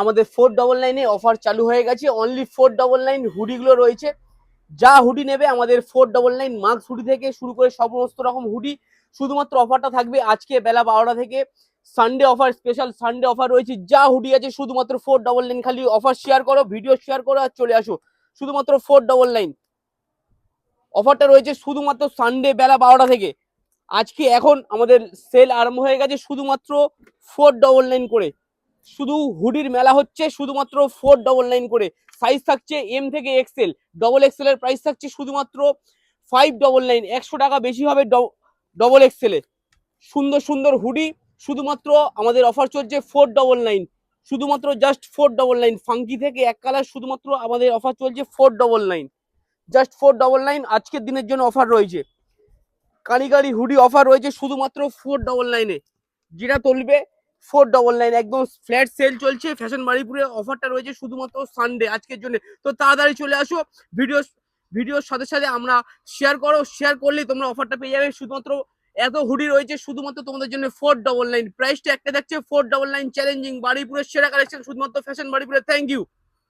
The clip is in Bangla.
আমাদের 499 অফার চালু হয়ে গেছে। অনলি 499 হুডিগুলো রয়েছে। যা হুডি নেবে আমাদের 499 মার্কস হুডি থেকে শুরু করে সমস্ত রকম হুডি। শুধুমাত্র অফারটা থাকবে আজকে বেলা 12টা থেকে। Sunday offer, special Sunday offer রয়েছে। যা হুডি আছে শুধুমাত্র 499। খালি অফার শেয়ার করো, ভিডিও শেয়ার করো আর চলে আসো। শুধুমাত্র 499 অফারটা রয়েছে শুধুমাত্র সানডে বেলা 12টা থেকে। আজকে এখন আমাদের সেল আরম্ভ হয়ে গেছে শুধুমাত্র 499 করে। শুধু হুডির মেলা হচ্ছে শুধুমাত্র 499 করে। সাইজ থাকছে এম থেকে এক্সেল। ডবল এক্সেল এর প্রাইস থাকছে শুধুমাত্র 599। 100 টাকা বেশি হবে ডবল এক্সেল এ। সুন্দর সুন্দর হুডি শুধুমাত্র আমাদের অফার চলছে 499। শুধুমাত্র জাস্ট 499। ফাঙ্কি থেকে এক কালার শুধুমাত্র আমাদের অফার চলছে 499। জাস্ট 499 আজকের দিনের জন্য অফার রয়েছে। কারিগরি হুডি অফার রয়েছে শুধুমাত্র 499 এ। যেটা তুলবে 499। একদম ফ্ল্যাট সেল চলছে ফ্যাশন বাড়িপুরে। অফারটা রয়েছে শুধুমাত্র সানডে আজকের জন্য। তো তাড়াতাড়ি চলে আসো। ভিডিওর সাথে সাথে আমরা শেয়ার করো, শেয়ার করলেই তোমরা অফারটা পেয়ে যাবে। শুধুমাত্র এত হুডি রয়েছে শুধুমাত্র তোমাদের জন্য 499। প্রাইসটা একটা দেখছে 499। চ্যালেঞ্জিং বাড়িপুরের সেরা কালেকশন শুধুমাত্র ফ্যাশন বাড়িপুরে। Thank you.